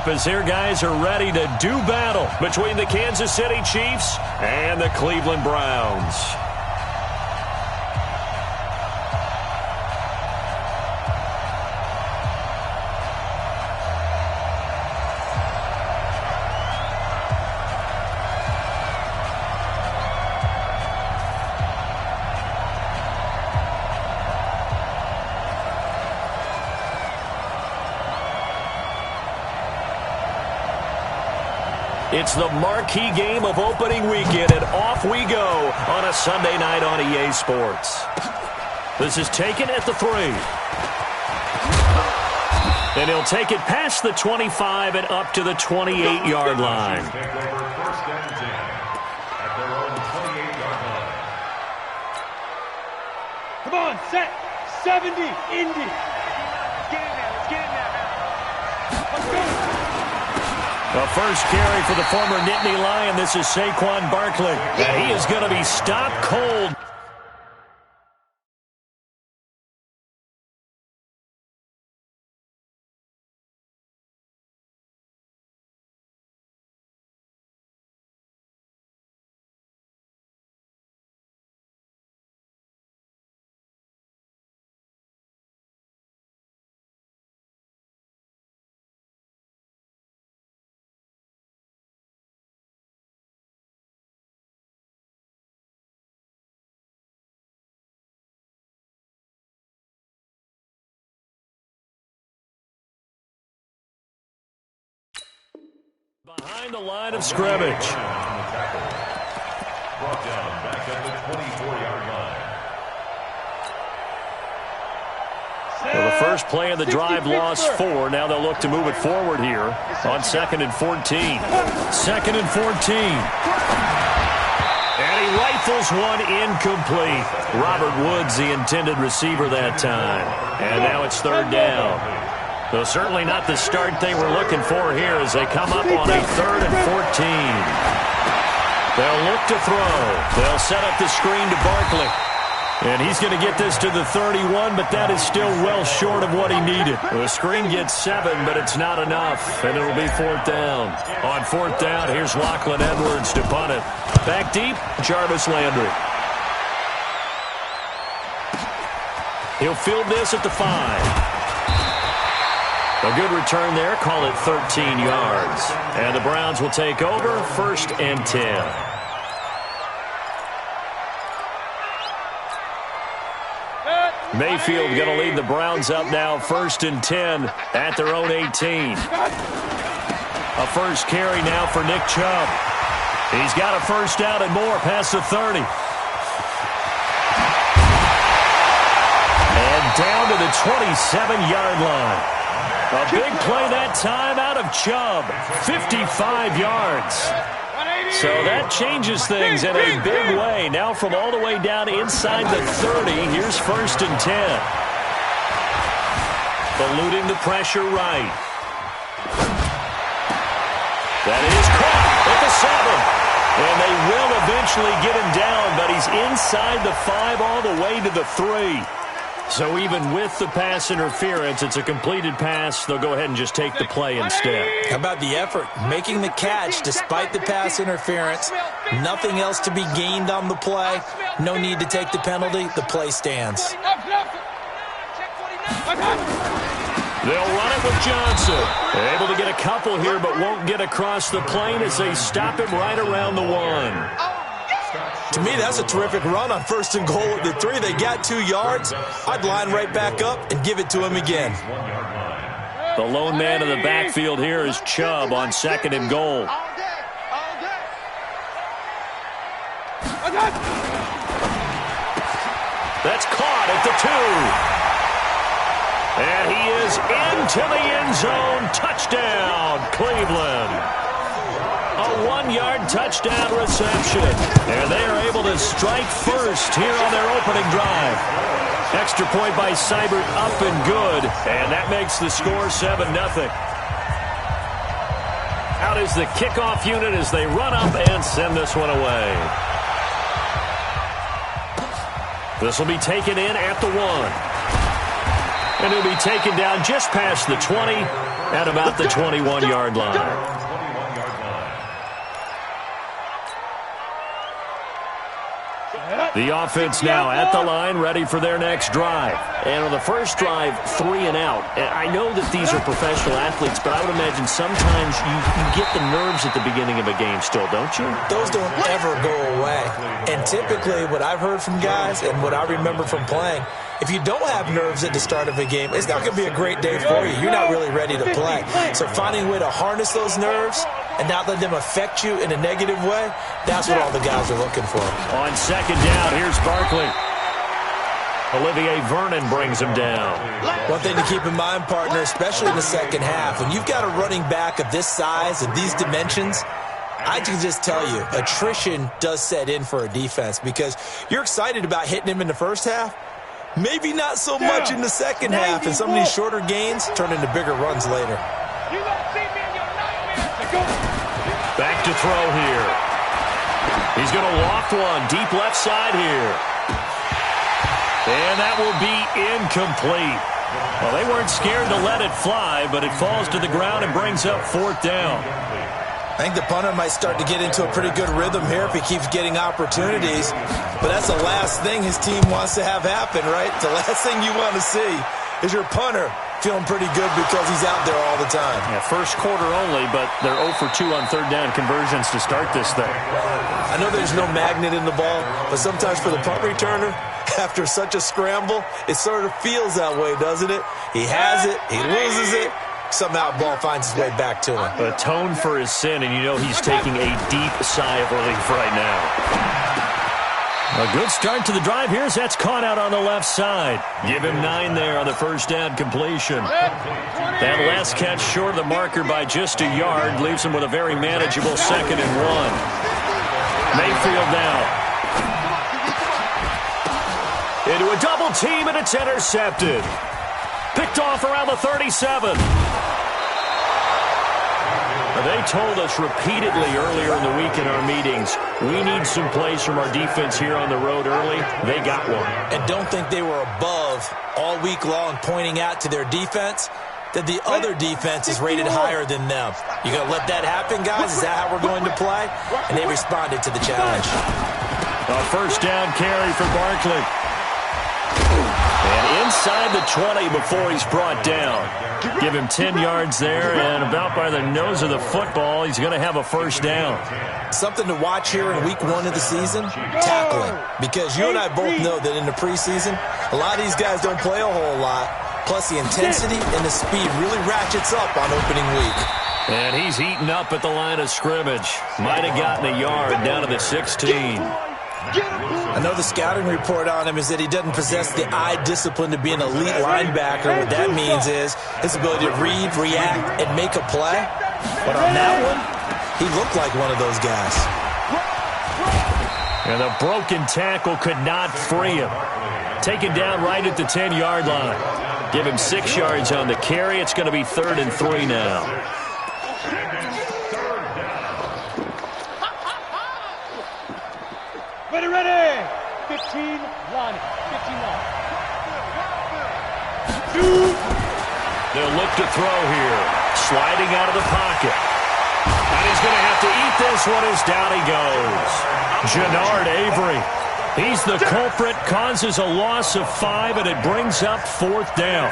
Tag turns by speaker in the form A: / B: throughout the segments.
A: up as their guys are ready to do battle between the Kansas City Chiefs and the Cleveland Browns. It's the marquee game of opening weekend, and off we go on a Sunday night on EA Sports. This is taken at the 3. And he'll take it past the 25 and up to the 28-yard line.
B: Come on, set, 70, Indy. Let's get in there, Let's go.
A: The first carry for the former Nittany Lion. This is Saquon Barkley. And he is going to be stopped cold. Behind the line of scrimmage.
C: Brought down back at the 24-yard line.
A: Well, the first play of the drive lost 4. Now they'll look to move it forward here on 2nd and 14. 2nd and 14. And he rifles one incomplete. Robert Woods, the intended receiver that time. And now it's 3rd down. Though certainly not the start they were looking for here as they come up on a 3rd and 14. They'll look to throw. They'll set up the screen to Barkley. And he's going to get this to the 31, but that is still well short of what he needed. The screen gets 7, but it's not enough, and it'll be 4th down. On 4th down, here's Lachlan Edwards to punt it. Back deep, Jarvis Landry. He'll field this at the 5. A good return there. Call it 13 yards. And the Browns will take over 1st and 10. Mayfield going to lead the Browns up now 1st and 10 at their own 18. A first carry now for Nick Chubb. He's got a first down and more past the 30. And down to the 27-yard line. A big play that time out of Chubb, 55 yards. So that changes things in a big way. Now from all the way down inside the 30, here's 1st and 10. Eluding the pressure right. That is caught at the 7. And they will eventually get him down, but he's inside the 5 all the way to the 3. So even with the pass interference, it's a completed pass. They'll go ahead and just take the play instead.
D: How about the effort? Making the catch despite the pass interference. Nothing else to be gained on the play. No need to take the penalty. The play stands.
A: They'll run it with Johnson. Able to get a couple here, but won't get across the plane as they stop him right around the 1.
D: To me, that's a terrific run on 1st and goal at the 3. They got 2 yards. I'd line right back up and give it to him again.
A: The lone man in the backfield here is Chubb on 2nd and goal. That's caught at the 2. And he is into the end zone. Touchdown, Cleveland. A 1-yard touchdown reception. And they are able to strike first here on their opening drive. Extra point by Seibert, up and good. And that makes the score 7-0. Out is the kickoff unit as they run up and send this one away. This will be taken in at the 1. And he'll be taken down just past the 20 at about the 21-yard line. The offense now at the line, ready for their next drive. And on the first drive, 3 and out. And I know that these are professional athletes, but I would imagine sometimes you get the nerves at the beginning of a game still, don't you?
D: Those don't ever go away. And typically what I've heard from guys and what I remember from playing, if you don't have nerves at the start of a game, it's not going to be a great day for you. You're not really ready to play. So finding a way to harness those nerves and not let them affect you in a negative way, that's what all the guys are looking for.
A: On second down, here's Barkley. Olivier Vernon brings him down.
D: One thing to keep in mind, partner, especially in the second half, when you've got a running back of this size and these dimensions, I can just tell you, attrition does set in for a defense because you're excited about hitting him in the first half. Maybe not so much in the second half, and some of these shorter gains turn into bigger runs later.
A: Back to throw here. He's going to loft one deep left side here. And that will be incomplete. Well, they weren't scared to let it fly, but it falls to the ground and brings up 4th down.
D: I think the punter might start to get into a pretty good rhythm here if he keeps getting opportunities. But that's the last thing his team wants to have happen, right? The last thing you want to see is your punter feeling pretty good because he's out there all the time.
A: Yeah, first quarter only, but they're 0 for 2 on third down conversions to start this thing.
D: I know there's no magnet in the ball, but sometimes for the punt returner, after such a scramble, it sort of feels that way, doesn't it? He has it, he loses it. Somehow the ball finds its way back to him.
A: Atone for his sin, and you know he's taking a deep sigh of relief right now. A good start to the drive here as that's caught out on the left side. Give him 9 there on the first down completion. That last catch short of the marker by just a yard leaves him with a very manageable 2nd and 1. Mayfield now. Into a double team, and it's intercepted. Picked off around the 37. They told us repeatedly earlier in the week in our meetings, we need some plays from our defense here on the road early. They got one.
D: And don't think they were above all week long pointing out to their defense that the other defense is rated higher than them. You going to let that happen, guys? Is that how we're going to play? And they responded to the challenge.
A: A first down carry for Barkley. And inside the 20 before he's brought down. Give him 10 yards there, and about by the nose of the football, he's going to have a first down.
D: Something to watch here in week 1 of the season, tackling. Because you and I both know that in the preseason, a lot of these guys don't play a whole lot. Plus the intensity and the speed really ratchets up on opening week.
A: And he's eaten up at the line of scrimmage. Might have gotten a yard down to the 16.
D: I know the scouting report on him is that he doesn't possess the eye discipline to be an elite linebacker. What that means is his ability to read, react, and make a play. But on that one, he looked like one of those guys.
A: And the broken tackle could not free him. Taken down right at the 10-yard line. Give him 6 yards on the carry. It's going to be 3rd and 3 now.
B: Ready. 15 line. 15 line. 2.
A: They'll look to throw here. Sliding out of the pocket. And he's going to have to eat this one as down he goes. Jannard Avery. He's the culprit, causes a loss of 5, and it brings up 4th down.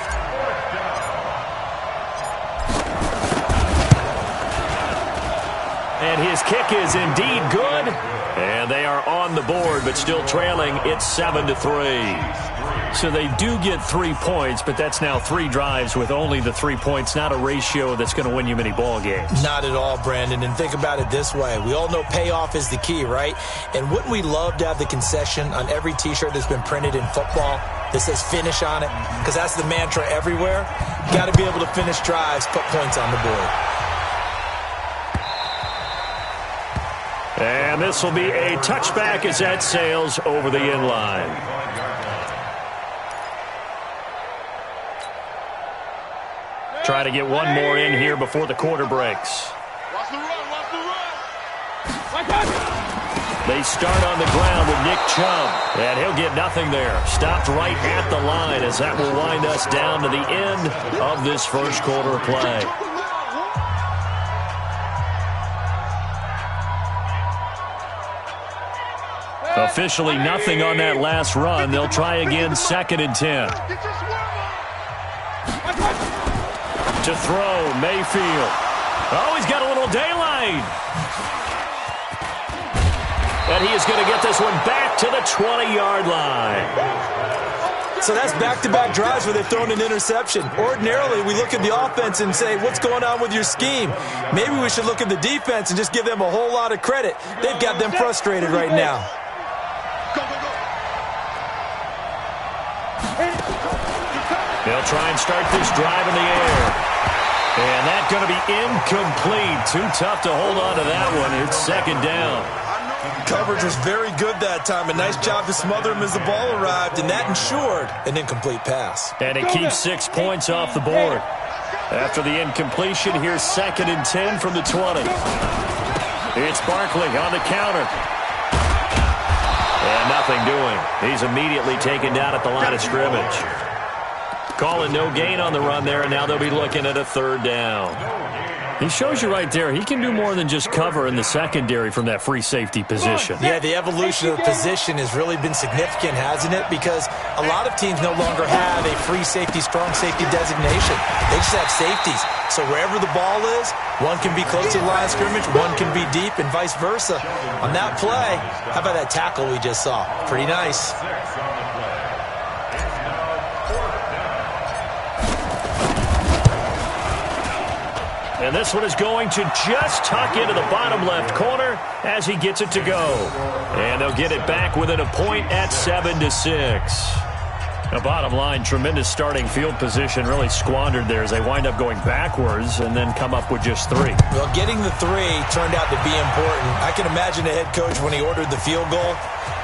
A: And his kick is indeed good. And they are on the board, but still trailing. It's 7-3. So they do get 3 points, but that's now 3 drives with only the 3 points, not a ratio that's going to win you many ball games.
D: Not at all, Brandon. And think about it this way. We all know payoff is the key, right? And wouldn't we love to have the concession on every T-shirt that's been printed in football that says finish on it? Because that's the mantra everywhere. Got to be able to finish drives, put points on the board.
A: And this will be a touchback as that sails over the inline. Try to get one more in here before the quarter breaks.
B: Watch the run. Watch the run.
A: They start on the ground with Nick Chubb, and he'll get nothing there. Stopped right at the line as that will wind us down to the end of this first quarter play. Officially nothing on that last run. They'll try again, 2nd and 10. To throw, Mayfield. Oh, he's got a little daylight. And he is going to get this one back to the 20-yard line.
D: So that's back-to-back drives where they've thrown an interception. Ordinarily, we look at the offense and say, what's going on with your scheme? Maybe we should look at the defense and just give them a whole lot of credit. They've got them frustrated right now.
A: They'll try and start this drive in the air. And that's going to be incomplete. Too tough to hold on to that one. It's 2nd down.
D: Coverage was very good that time. A nice job to smother him as the ball arrived, and that ensured an incomplete pass.
A: And it keeps 6 points off the board. After the incompletion, here's 2nd and 10 from the 20. It's Barkley on the counter. And nothing doing. He's immediately taken down at the line of scrimmage. Calling no gain on the run there, and now they'll be looking at a 3rd down. He shows you right there, he can do more than just cover in the secondary from that free safety position.
D: Yeah, the evolution of the position has really been significant, hasn't it? Because a lot of teams no longer have a free safety, strong safety designation. They just have safeties. So wherever the ball is, one can be close to the line of scrimmage, one can be deep, and vice versa. On that play, how about that tackle we just saw? Pretty nice.
A: And this one is going to just tuck into the bottom left corner as he gets it to go. And they'll get it back within a point at 7-6. The bottom line, tremendous starting field position, really squandered there as they wind up going backwards and then come up with just 3.
D: Well, getting the 3 turned out to be important. I can imagine the head coach when he ordered the field goal.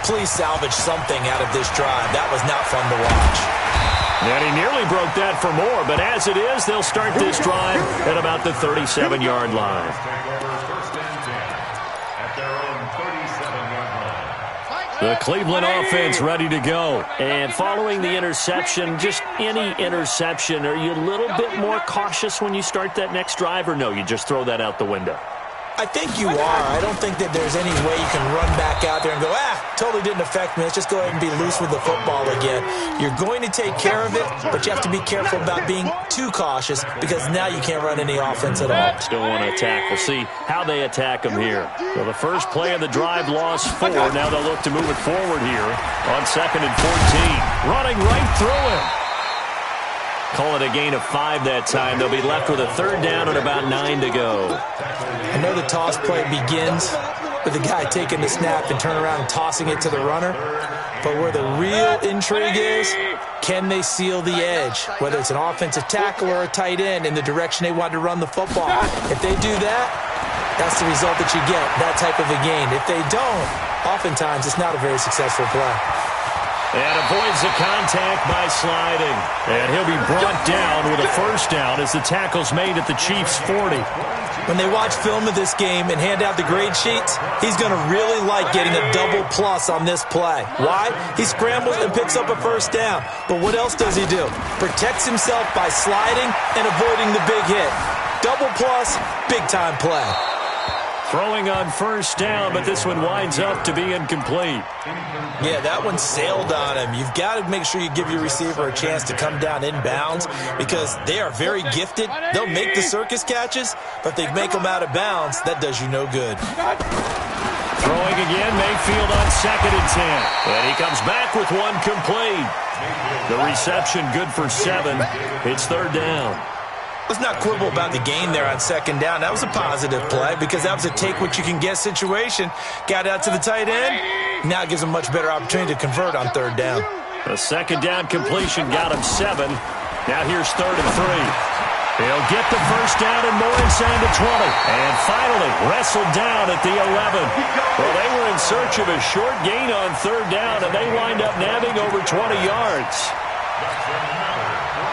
D: Please salvage something out of this drive. That was not fun to watch.
A: And he nearly broke that for more, but as it is, they'll start this drive at about the 37-yard line. The Cleveland offense ready to go. And following the interception, just any interception, are you a little bit more cautious when you start that next drive, or no, you just throw that out the window?
D: I think you are. I don't think that there's any way you can run back out there and go, totally didn't affect me. Let's just go ahead and be loose with the football again. You're going to take care of it, but you have to be careful about being too cautious because now you can't run any offense at all.
A: Still want to attack. We'll see how they attack them here. Well, the first play of the drive lost 4. Now they'll look to move it forward here on 2nd and 14. Running right through him. Call it a gain of 5 that time. They'll be left with a 3rd down and about 9 to go.
D: I know the toss play begins with the guy taking the snap and turn around and tossing it to the runner. But where the real intrigue is, can they seal the edge? Whether it's an offensive tackle or a tight end in the direction they want to run the football. If they do that, that's the result that you get, that type of a gain. If they don't, oftentimes it's not a very successful play.
A: And avoids the contact by sliding. And he'll be brought down with a 1st down as the tackle's made at the Chiefs' 40.
D: When they watch film of this game and hand out the grade sheets, he's going to really like getting a double plus on this play. Why? He scrambles and picks up a 1st down. But what else does he do? Protects himself by sliding and avoiding the big hit. Double plus, big-time play.
A: Throwing on 1st down, but this one winds up to be incomplete.
D: Yeah, that one sailed on him. You've got to make sure you give your receiver a chance to come down inbounds because they are very gifted. They'll make the circus catches, but if they make them out of bounds, that does you no good.
A: Throwing again, Mayfield on 2nd and 10. And he comes back with one complete. The reception good for 7. It's 3rd down.
D: Let's not quibble about the gain there on 2nd down. That was a positive play because that was a take-what-you-can-get situation. Got out to the tight end. Now it gives them a much better opportunity to convert on 3rd down.
A: A 2nd down completion got him 7. Now here's 3rd and 3. He'll get the 1st down and more inside the 20. And finally wrestled down at the 11. Well, they were in search of a short gain on 3rd down, and they wind up nabbing over 20 yards.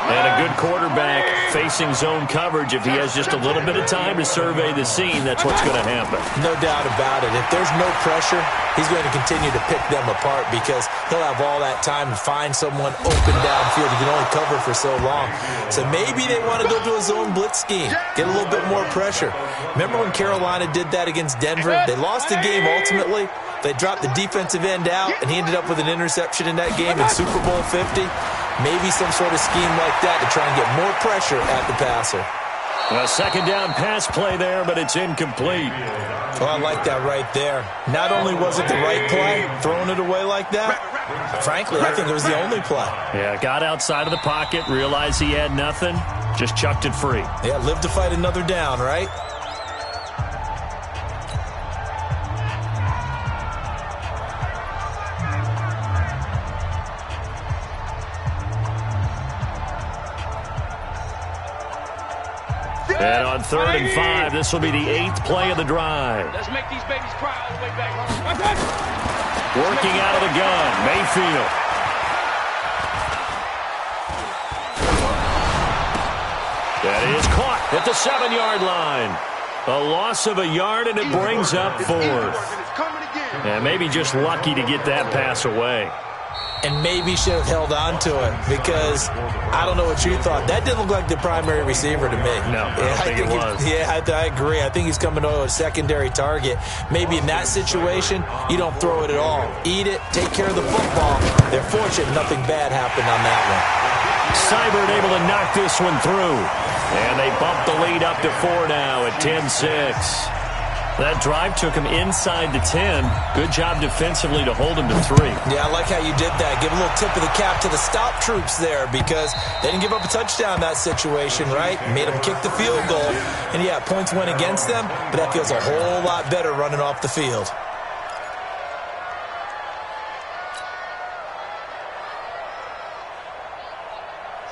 A: And a good quarterback facing zone coverage, if he has just a little bit of time to survey the scene, that's what's going to happen.
D: No doubt about it. If there's no pressure, he's going to continue to pick them apart because he'll have all that time to find someone open downfield. He can only cover for so long. So maybe they want to go to a zone blitz scheme, get a little bit more pressure. Remember when Carolina did that against Denver? They lost the game ultimately. They dropped the defensive end out, and he ended up with an interception in that game in Super Bowl 50. Maybe some sort of scheme like that to try and get more pressure at the passer.
A: A second down pass play there, but it's incomplete.
D: Oh, I like that right there. Not only was it the right play, throwing it away like that, frankly, I think it was the only play.
A: Yeah, got outside of the pocket, realized he had nothing, just chucked it free.
D: Yeah, live to fight another down, right?
A: And on 3rd and 5, this will be the 8th play of the drive.
B: Let's make these babies cry all the way back.
A: Working out of the gun, Mayfield. That is caught at the 7-yard line. A loss of a yard, and it brings up 4th. And maybe just lucky to get that pass away.
D: And maybe should have held on to it because I don't know what you thought. That didn't look like the primary receiver to me.
A: No, I don't think it was.
D: I agree. I think he's coming to a secondary target. Maybe in that situation, you don't throw it at all. Eat it, take care of the football. They're fortunate nothing bad happened on that one.
A: Seibert able to knock this one through. And they bump the lead up to 4 now at 10-6. That drive took him inside the 10. Good job defensively to hold him to 3.
D: Yeah, I like how you did that. Give a little tip of the cap to the stop troops there because they didn't give up a touchdown in that situation, right? Made them kick the field goal. And, yeah, points went against them, but that feels a whole lot better running off the field.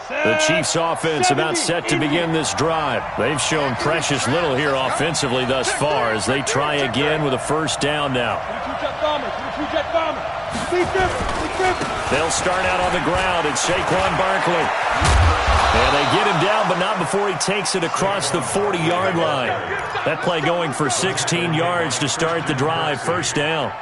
A: The Chiefs offense about set to begin this drive. They've shown precious little here offensively thus far as they try again with a first down now. They'll start out on the ground. It's Saquon Barkley. And they get him down, but not before he takes it across the 40-yard line. That play going for 16 yards to start the drive. First down.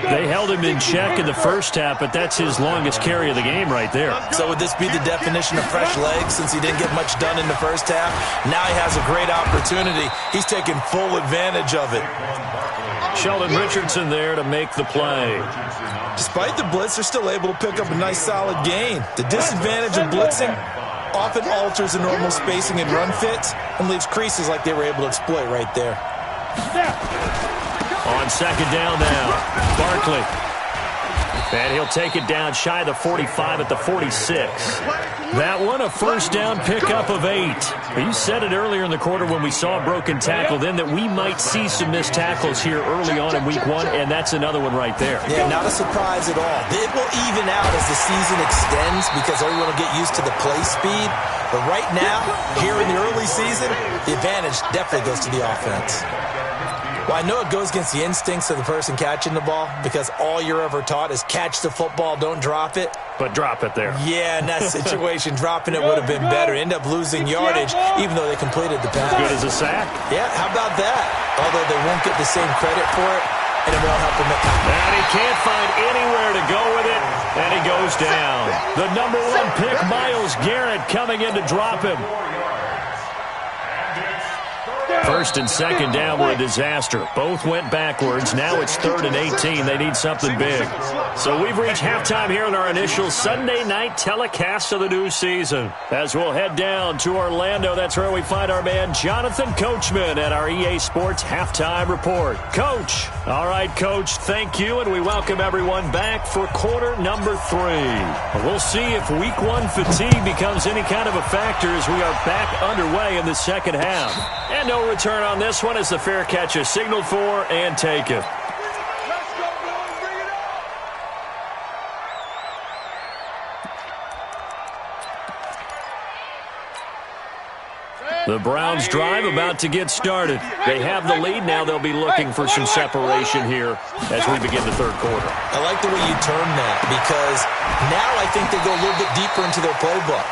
A: They held him in check in the first half, but that's his longest carry of the game right there.
D: So would this be the definition of fresh legs since he didn't get much done in the first half? Now he has a great opportunity. He's taking full advantage of it.
A: Sheldon Richardson there to make the play.
D: Despite the blitz, they're still able to pick up a nice solid gain. The disadvantage of blitzing often alters the normal spacing and run fits and leaves creases like they were able to exploit right there.
A: On second down now, Barkley. And he'll take it down shy of the 45 at the 46. That one a first down pickup of 8. You said it earlier in the quarter when we saw a broken tackle then that we might see some missed tackles here early on in week 1, and that's another one right there.
D: Yeah, not a surprise at all. It will even out as the season extends because everyone will get used to the play speed. But right now, here in the early season, the advantage definitely goes to the offense. Well, I know it goes against the instincts of the person catching the ball because all you're ever taught is catch the football, don't drop it.
A: But drop it there.
D: Yeah, in that situation, dropping it would have been better. End up losing yardage even though they completed the pass.
A: Good as a sack.
D: Yeah, how about that? Although they won't get the same credit for it, and it won't help him.
A: And he can't find anywhere to go with it, and he goes down. The number 1 pick, Myles Garrett, coming in to drop him. First and second down were a disaster. Both went backwards. Now it's 3rd and 18. They need something big. So we've reached halftime here in our initial Sunday night telecast of the new season. As we'll head down to Orlando, that's where we find our man Jonathan Coachman at our EA Sports Halftime Report. Coach. All right, Coach, thank you, and we welcome everyone back for quarter number 3. We'll see if week 1 fatigue becomes any kind of a factor as we are back underway in the second half. And no return on this one as the fair catch is signaled for and taken. The Browns drive about to get started. They have the lead. Now they'll be looking for some separation here as we begin the third quarter.
D: I like the way you term that because now I think they go a little bit deeper into their playbook.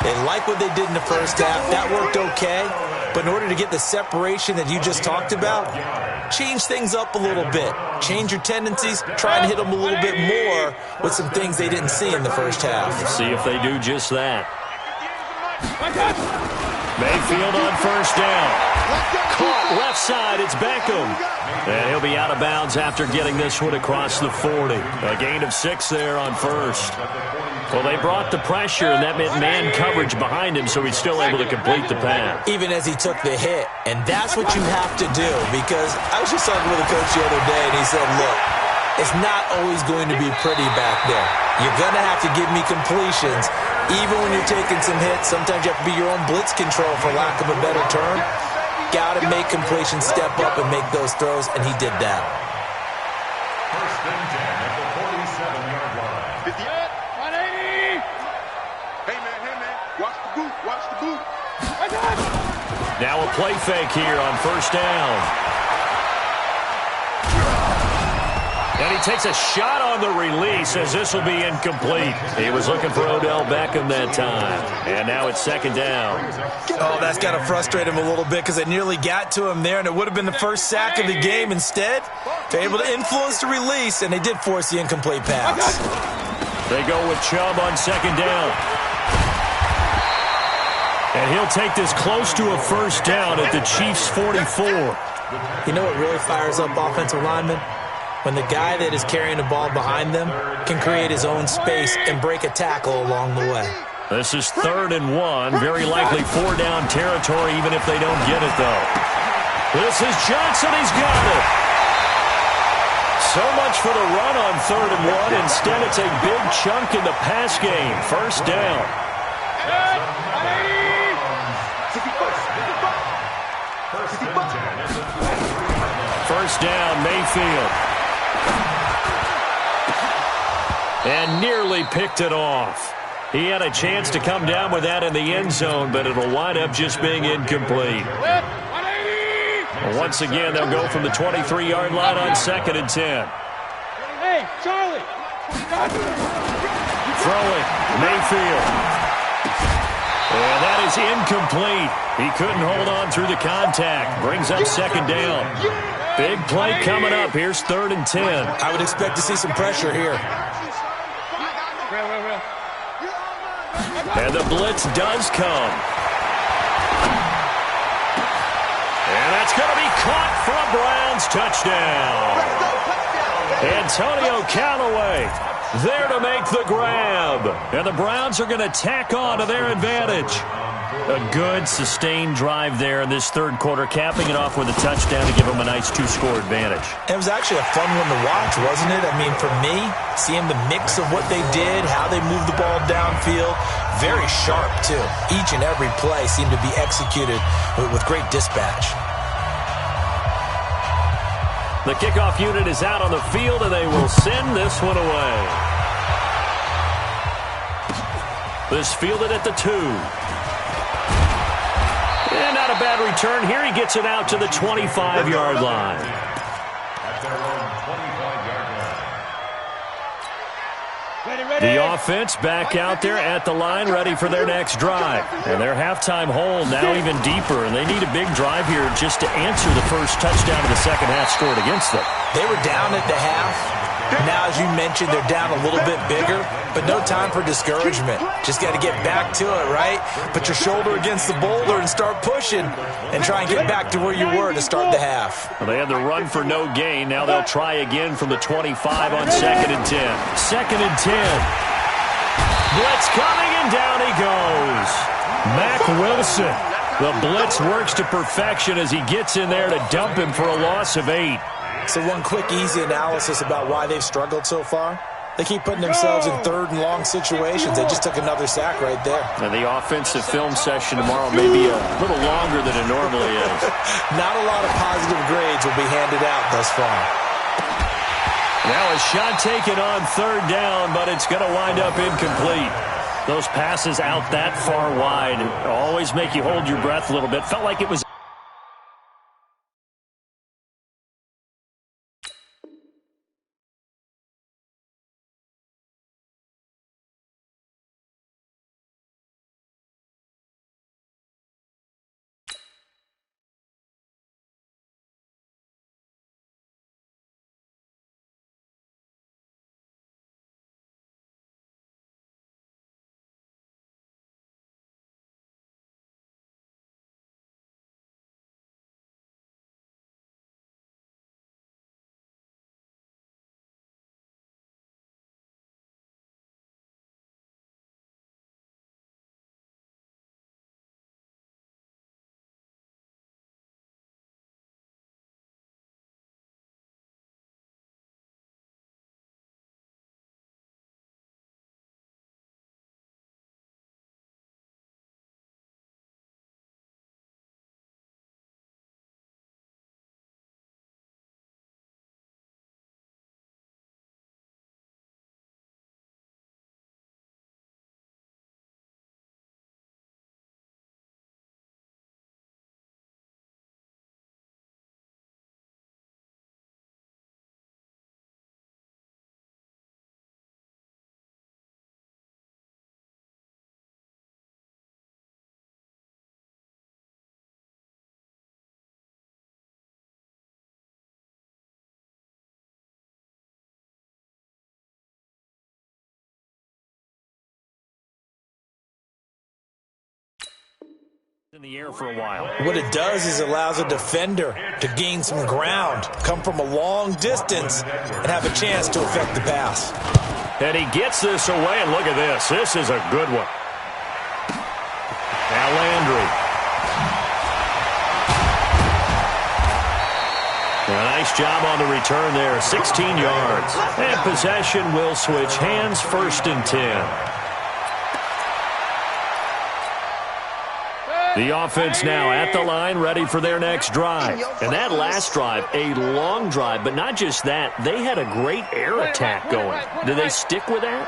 D: They like what they did in the first half. That worked okay. But in order to get the separation that you just talked about, change things up a little bit. Change your tendencies. Try and hit them a little bit more with some things they didn't see in the first half.
A: Let's see if they do just that. Mayfield on first down. Caught left side. It's Beckham. And he'll be out of bounds after getting this one across the 40. A gain of 6 there on first. Well, they brought the pressure, and that meant man coverage behind him, so he's still able to complete the pass.
D: Even as he took the hit. And that's what you have to do, because I was just talking with a coach the other day, and he said, look, it's not always going to be pretty back there. You're going to have to give me completions. Even when you're taking some hits, sometimes you have to be your own blitz control, for lack of a better term. Got to make completions, step up, and make those throws, and he did that.
C: First and 10 at the 47-yard line.
B: 50 yard, 180. Hey, man, watch the boot, watch the boot.
A: Now a play fake here on first down. And he takes a shot on the release as this will be incomplete. He was looking for Odell Beckham that time. And now it's second down.
D: Oh, that's got to frustrate him a little bit, because they nearly got to him there, and it would have been the first sack of the game. Instead, they're able to influence the release, and they did force the incomplete pass.
A: They go with Chubb on second down. And he'll take this close to a first down at the Chiefs' 44.
D: You know what really fires up offensive linemen? When the guy that is carrying the ball behind them can create his own space and break a tackle along the way.
A: This is 3rd and 1. Very likely 4-down territory, even if they don't get it, though. This is Johnson. He's got it. So much for the run on 3rd and 1. Instead, it's a big chunk in the pass game. First down. First down, Mayfield. And nearly picked it off. He had a chance to come down with that in the end zone, but it'll wind up just being incomplete. Once again, they'll go from the 23-yard line on 2nd and 10.
B: Hey, Charlie.
A: Throwing, Mayfield. And that is incomplete. He couldn't hold on through the contact. Brings up second down. Big play coming up. Here's 3rd and 10.
D: I would expect to see some pressure here.
A: And the blitz does come. And that's going to be caught for a Browns touchdown. Antonio Callaway there to make the grab. And the Browns are going to tack on to their advantage. A good, sustained drive there in this 3rd quarter, capping it off with a touchdown to give them a nice 2-score advantage.
D: It was actually a fun one to watch, wasn't it? I mean, for me, seeing the mix of what they did, how they moved the ball downfield, very sharp, too. Each and every play seemed to be executed with great dispatch.
A: The kickoff unit is out on the field, and they will send this one away. This fielded at the 2. And not a bad return here. He gets it out to the 25-yard line. The offense back out there at the line, ready for their next drive. And their halftime hole now even deeper, and they need a big drive here just to answer the first touchdown of the second half scored against them.
D: They were down at the half. Now, as you mentioned, they're down a little bit bigger, but no time for discouragement. Just got to get back to it, right? Put your shoulder against the boulder and start pushing and try and get back to where you were to start the half.
A: Well, they had the run for no gain. Now they'll try again from the 25 on 2nd and 10. 2nd and 10. Blitz coming, and down he goes. Mack Wilson. The blitz works to perfection as he gets in there to dump him for a loss of 8.
D: So one quick, easy analysis about why they've struggled so far. They keep putting themselves in 3rd and long situations. They just took another sack right there.
A: And the offensive film session tomorrow may be a little longer than it normally is.
D: Not a lot of positive grades will be handed out thus far.
A: Now a shot taken on 3rd down, but it's going to wind up incomplete. Those passes out that far wide always make you hold your breath a little bit. Felt like it was In the air for a while.
D: What it does is allows a defender to gain some ground, come from a long distance, and have a chance to affect the pass.
A: And he gets this away, and look at this. This is a good one. Now Landry. A nice job on the return there, 16 yards. And possession will switch hands, 1st and 10. The offense now at the line, ready for their next drive. And that last drive, a long drive, but not just that. They had a great air attack going. Do they stick with that?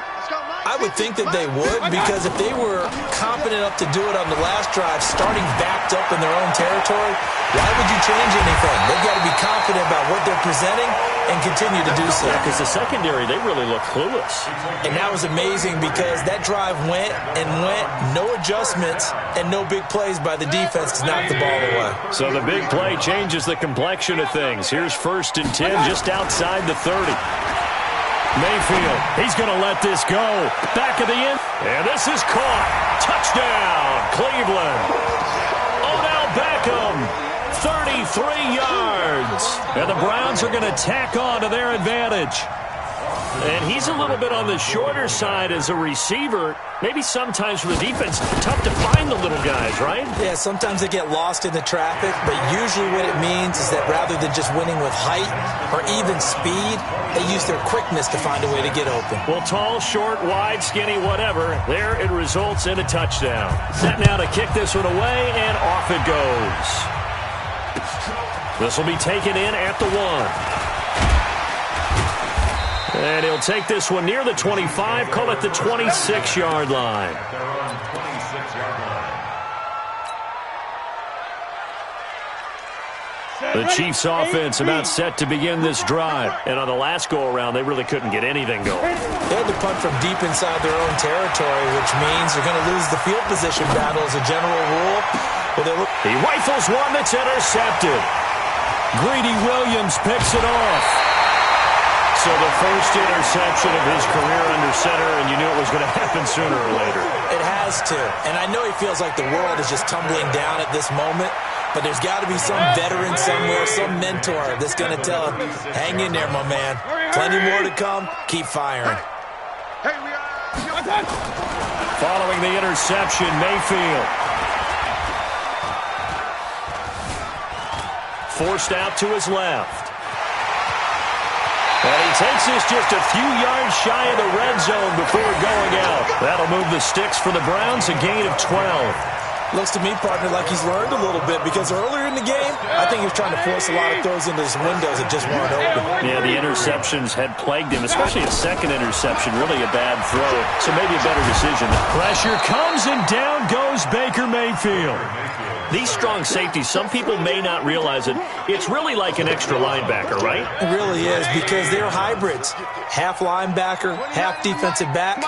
D: I would think that they would, because if they were confident enough to do it on the last drive, starting backed up in their own territory, why would you change anything? They've got to be confident about what they're presenting and continue to do so.
A: Yeah, because the secondary, they really look clueless.
D: And that was amazing because that drive went and went, no adjustments, and no big plays by the defense to knock the ball away.
A: So the big play changes the complexion of things. Here's 1st and 10, just outside the 30. Mayfield, he's going to let this go. Back of the end. And this is caught. Touchdown, Cleveland. Odell Beckham, 33 yards. And the Browns are going to tack on to their advantage. And he's a little bit on the shorter side as a receiver. Maybe sometimes for the defense, tough to find the little guys, right?
D: Yeah, sometimes they get lost in the traffic, but usually what it means is that rather than just winning with height or even speed, they use their quickness to find a way to get open.
A: Well, tall, short, wide, skinny, whatever, there it results in a touchdown. Set now to kick this one away, and off it goes. This will be taken in at the 1. And he'll take this one near the 25, call it the 26-yard line. The Chiefs' offense about set to begin this drive. And on the last go-around, they really couldn't get anything going.
D: They had to punt from deep inside their own territory, which means they're going to lose the field position battle as a general rule.
A: He rifles one that's intercepted. Greedy Williams picks it off. So the first interception of his career under center, and you knew it was going to happen sooner or later.
D: It has to. And I know he feels like the world is just tumbling down at this moment, but there's got to be some veteran somewhere, some mentor that's going to tell him, hang in there, my man. Plenty more to come. Keep firing.
A: Following the interception, Mayfield. Forced out to his left. And he takes this just a few yards shy of the red zone before going out. That'll move the sticks for the Browns, a gain of 12.
D: Looks to me, partner, like he's learned a little bit, because earlier in the game, I think he was trying to force a lot of throws into his windows that just weren't open.
A: Yeah, the interceptions had plagued him, especially a second interception, really a bad throw. So maybe a better decision. Pressure comes, and down goes Baker Mayfield. These strong safeties, some people may not realize it. It's really like an extra linebacker, right?
D: It really is, because they're hybrids. Half linebacker, half defensive back.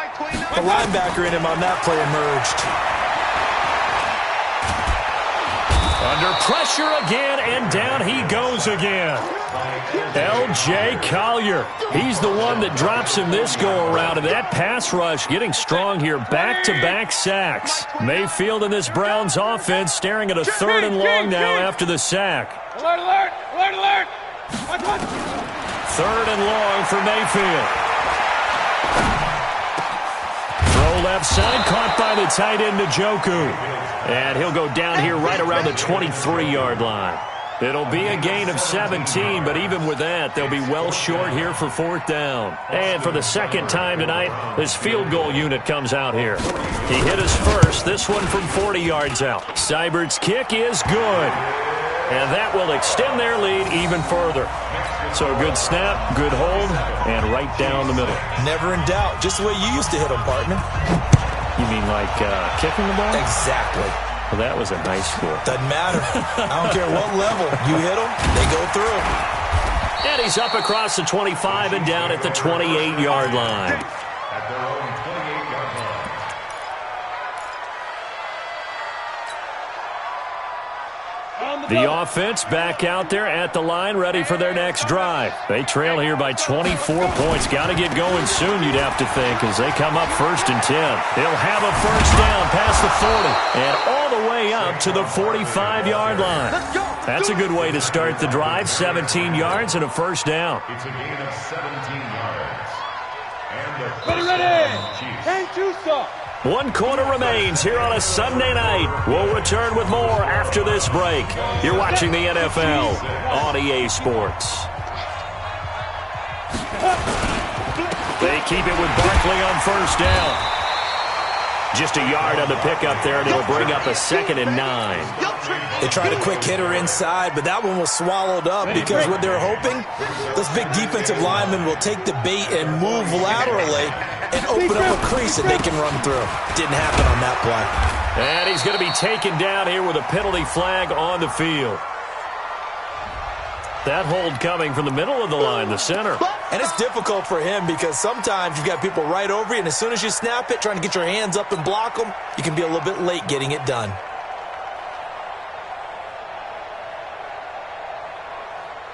D: The linebacker in him on that play emerged.
A: Under pressure again, and down he goes again. L.J. Collier. He's the one that drops him this go-around, and that pass rush getting strong here. Back-to-back sacks. Mayfield and this Browns offense staring at a 3rd and long now after the sack.
B: Alert, alert, alert, alert.
A: 3rd and long for Mayfield. Throw left side, caught by the tight end, Njoku. And he'll go down here right around the 23-yard line. It'll be a gain of 17, but even with that, they'll be well short here for 4th down. And for the second time tonight, this field goal unit comes out here. He hit his first, this one from 40 yards out. Seibert's kick is good. And that will extend their lead even further. So a good snap, good hold, and right down the middle.
D: Never in doubt. Just the way you used to hit them, partner.
A: You mean like kicking the ball?
D: Exactly.
A: Well, that was a nice score.
D: Doesn't matter. I don't care what level. You hit them, they go through.
A: And he's up across the 25 and down at the 28-yard line.
C: At their own 28-yard line.
A: The offense back out there at the line, ready for their next drive. They trail here by 24 points. Got to get going soon, you'd have to think, as they come up 1st and 10. They'll have a 1st down past the 40 and all the way way up to the 45-yard line. That's a good way to start the drive. 17 yards and a first down.
C: It's a gain of 17 yards. And the
B: Ready,
C: first
B: ready.
C: down, Chiefs.
B: And Tusa.
A: 1 quarter remains here on a Sunday night. We'll return with more after this break. You're watching the NFL on EA Sports. They keep it with Barkley on first down. Just a yard on the pickup there, and it'll bring up a 2nd and 9.
D: They tried a quick hitter inside, but that one was swallowed up because what they're hoping, those big defensive linemen will take the bait and move laterally and open up a crease that they can run through. Didn't happen on that play.
A: And he's going to be taken down here with a penalty flag on the field. That hold coming from the middle of the line, the center.
D: And it's difficult for him because sometimes you've got people right over you, and as soon as you snap it, trying to get your hands up and block them, you can be a little bit late getting it done.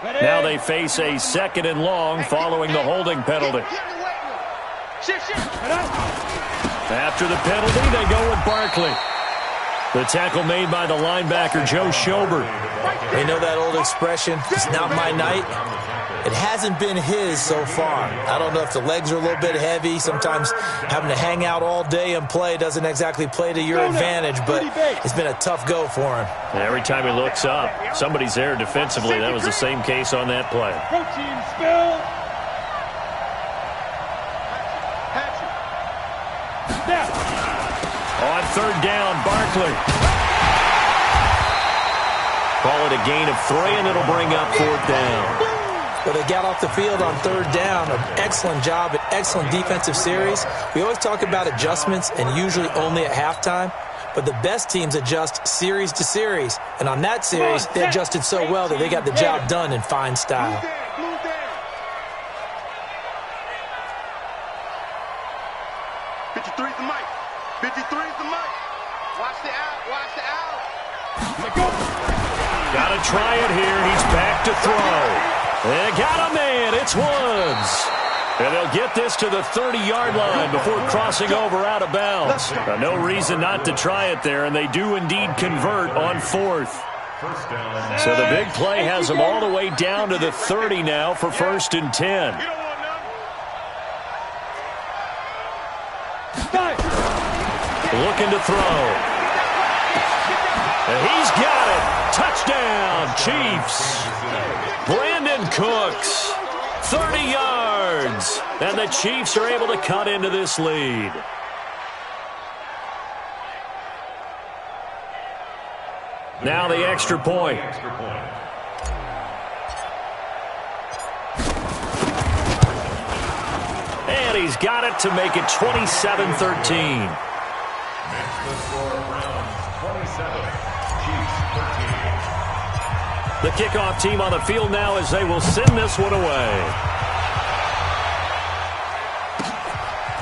A: Now they face a 2nd and long following the holding penalty. After the penalty, they go with Barkley. The tackle made by the linebacker, Joe Schobert.
D: You know that old expression, it's not my night? It hasn't been his so far. I don't know if the legs are a little bit heavy. Sometimes having to hang out all day and play doesn't exactly play to your advantage, but it's been a tough go for him.
A: And every time he looks up, somebody's there defensively. That was the same case on that play.
B: Protein spill.
A: On 3rd down, Barkley. Call it a gain of 3, and it'll bring up 4th down.
D: Well, they got off the field on 3rd down. An excellent job, an excellent defensive series. We always talk about adjustments and usually only at halftime, but the best teams adjust series to series. And on that series, they adjusted so well that they got the job done in fine style.
E: 53's the mic. 53's the mic. Watch the out. Watch the out.
A: Got to try it here. He's back to throw. They got a man. It's Woods. And they'll get this to the 30-yard line before crossing over out of bounds. No reason not to try it there, and they do indeed convert on 4th. So the big play has them all the way down to the 30 now for 1st and 10. Looking to throw. And he's got it. Touchdown, Chiefs. Brandon Cooks, 30 yards. And the Chiefs are able to cut into this lead. Now the extra point. And he's got it to make it 27-13. The kickoff team on the field now as they will send this one away.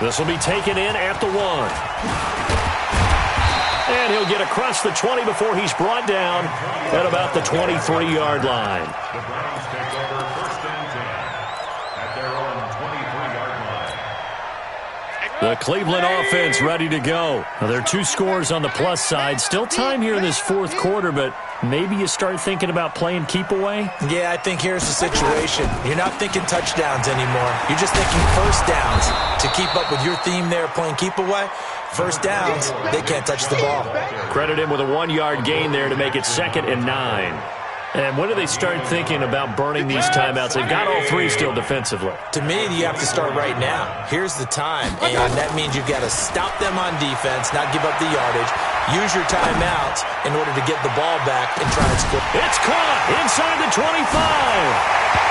A: This will be taken in at the 1. And he'll get across the 20 before he's brought down at about the 23-yard line.
C: The Browns take over 1st and 10 at their own 23-yard line.
A: The Cleveland offense ready to go. Now, there are 2 scores on the plus side. Still time here in this 4th quarter, but maybe you start thinking about playing keep away?
D: Yeah, I think here's the situation. You're not thinking touchdowns anymore. You're just thinking first downs. To keep up with your theme there, playing keep away, first downs, they can't touch the ball.
A: Credit him with a 1-yard gain there to make it 2nd and 9. And when do they start thinking about burning these timeouts? They've got all 3 still defensively.
D: To me, you have to start right now. Here's the time, and that means you've got to stop them on defense, not give up the yardage, use your timeouts in order to get the ball back and try and score.
A: It's caught inside the 25.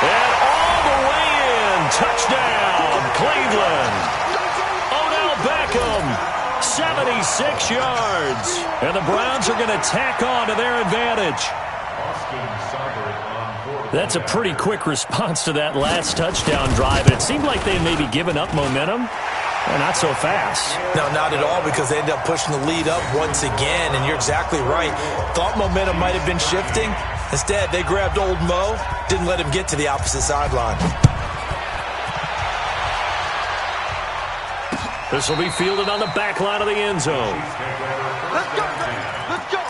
A: And all the way in. Touchdown, Cleveland. Odell Beckham, 76 yards. And the Browns are going to tack on to their advantage. That's a pretty quick response to that last touchdown drive. And it seemed like they had maybe given up momentum. Well, not so fast.
D: No, not at all, because they ended up pushing the lead up once again. And you're exactly right. Thought momentum might have been shifting. Instead, they grabbed old Mo, didn't let him get to the opposite sideline.
A: This will be fielded on the back line of the end zone.
E: Let's go, let's go.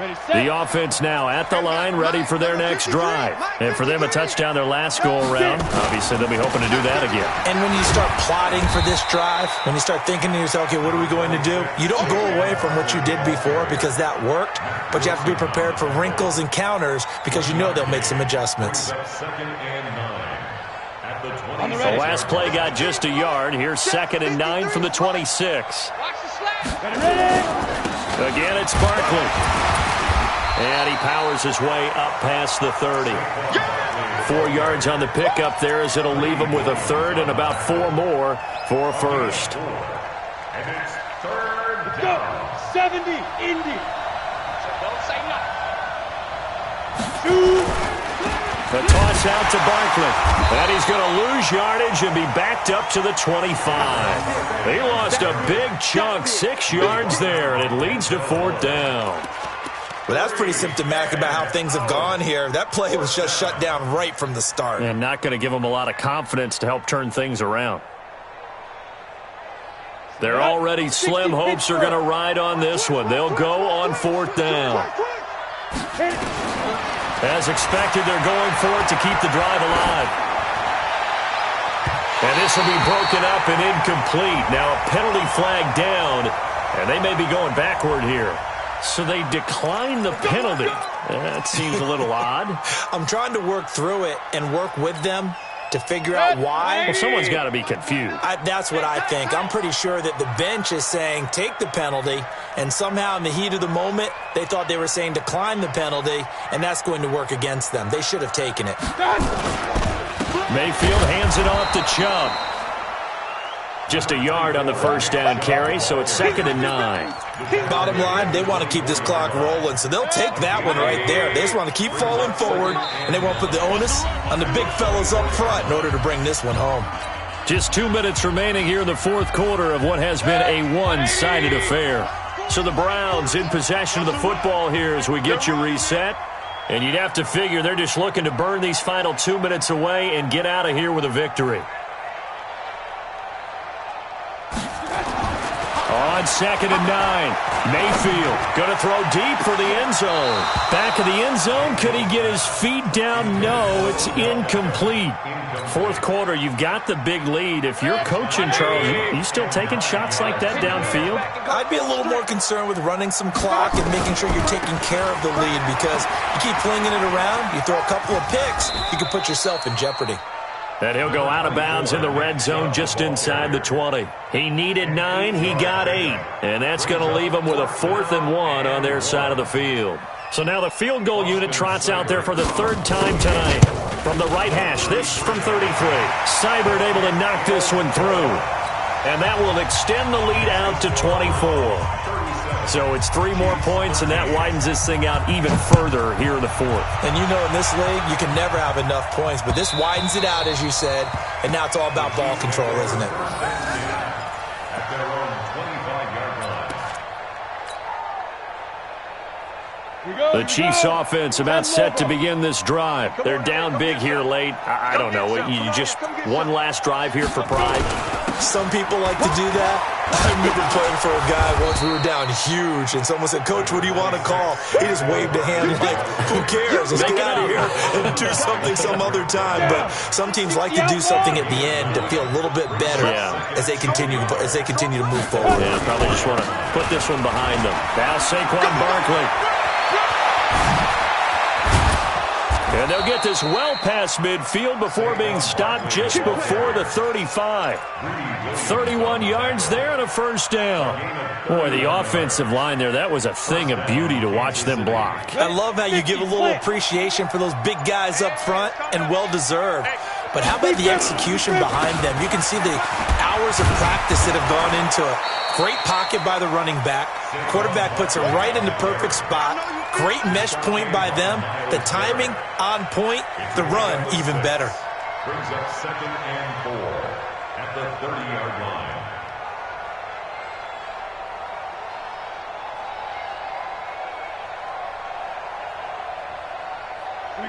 A: The offense now at the line, ready for their next drive. And for them, a touchdown their last go-around. Obviously, they'll be hoping to do that again.
D: And when you start plotting for this drive, when you start thinking to yourself, okay, what are we going to do? You don't go away from what you did before because that worked, but you have to be prepared for wrinkles and counters because you know they'll make some adjustments.
A: The last play got just a yard. Here's 2nd and 9 from the 26. Again, it's Barkley. And he powers his way up past the 30. 4 yards on the pickup there as it'll leave him with a third and about 4 more for a first.
C: And it's 3rd
B: Go.
C: down.
B: 70, Indy. Don't say nothing.
A: The toss out to Barkley. And he's going to lose yardage and be backed up to the 25. He lost a big chunk, 6 yards there, and it leads to 4th down.
D: Well, that's pretty symptomatic about how things have gone here. That play was just shut down right from the start.
A: And not going to give them a lot of confidence to help turn things around. Their already slim hopes are going to ride on this one. They'll go on 4th down. As expected, they're going for it to keep the drive alive. And this will be broken up and incomplete. Now a penalty flag down, and they may be going backward here. So they decline the penalty. That seems a little odd.
D: I'm trying to work through it and work with them to figure out why.
A: Well, someone's got to be confused.
D: That's what I think. I'm pretty sure that the bench is saying take the penalty, and somehow in the heat of the moment, they thought they were saying decline the penalty, and that's going to work against them. They should have taken it.
A: Mayfield hands it off to Chubb. Just a yard on the first down carry, so it's 2nd and 9.
D: Bottom line, they want to keep this clock rolling, so they'll take that one right there. They just want to keep falling forward, and they won't put the onus on the big fellas up front in order to bring this one home.
A: Just 2 minutes remaining here in the 4th quarter of what has been a one-sided affair. So the Browns in possession of the football here as we get you reset. And you'd have to figure they're just looking to burn these final 2 minutes away and get out of here with a victory. On 2nd and 9, Mayfield going to throw deep for the end zone. Back of the end zone, could he get his feet down? No, it's incomplete. 4th quarter, you've got the big lead. If you're coaching, Charles, you still taking shots like that downfield?
D: I'd be a little more concerned with running some clock and making sure you're taking care of the lead because you keep flinging it around, you throw a couple of picks, you can put yourself in jeopardy.
A: And he'll go out of bounds in the red zone just inside the 20. He needed 9, he got 8. And that's going to leave him with a 4th and 1 on their side of the field. So now the field goal unit trots out there for the 3rd time tonight. From the right hash, this from 33. Seibert able to knock this one through. And that will extend the lead out to 24. So it's 3 more points, and that widens this thing out even further here in the 4th.
D: And you know in this league, you can never have enough points, but this widens it out, as you said, and now it's all about ball control, isn't it?
C: At their own 25-yard line.
A: The Chiefs offense about set to begin this drive. They're down big here late. I don't know. You just one last drive here for pride.
D: Some people like to do that. I remember playing for a guy once. We were down huge, and someone said, "Coach, what do you want to call?" He just waved a hand like, "Who cares? Let's get out of here and do something some other time." But some teams like to do something at the end to feel a little bit better as they continue to move forward.
A: Yeah, probably just want to put this one behind them. Now Saquon Barkley. And they'll get this well past midfield before being stopped just before the 35. 31 yards there and a first down. Boy, the offensive line there, that was a thing of beauty to watch them block.
D: I love how you give a little appreciation for those big guys up front, and well-deserved. But how about the execution behind them? You can see the hours of practice that have gone into it. Great pocket by the running back. Quarterback puts it right in the perfect spot. Great mesh point by them. The timing on point. The run even better.
C: Brings up 2nd and 4 at the 30-yard line.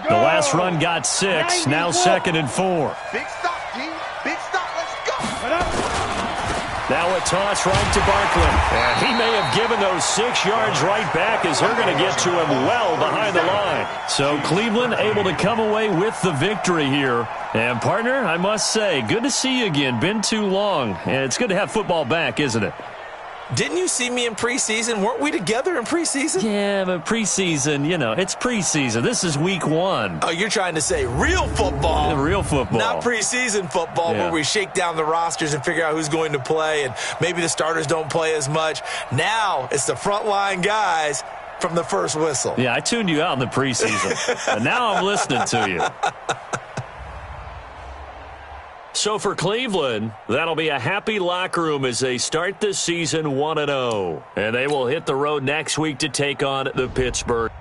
A: The last run got 6. Now 2nd and 4.
E: Big stop, G. Big stop. Let's go.
A: Now a toss right to Barkley. And he may have given those 6 yards right back as they're going to get to him well behind the line. So Cleveland able to come away with the victory here. And, partner, I must say, good to see you again. Been too long. And it's good to have football back, isn't it?
D: Didn't you see me in preseason? Weren't we together in preseason?
A: Yeah, but preseason, it's preseason. This is week 1.
D: Oh, you're trying to say real football.
A: Real football.
D: Not preseason football where we shake down the rosters and figure out who's going to play, and maybe the starters don't play as much. Now it's the frontline guys from the first whistle.
A: Yeah, I tuned you out in the preseason. And now I'm listening to you. So for Cleveland, that'll be a happy locker room as they start the season 1-0. And they will hit the road next week to take on the Pittsburgh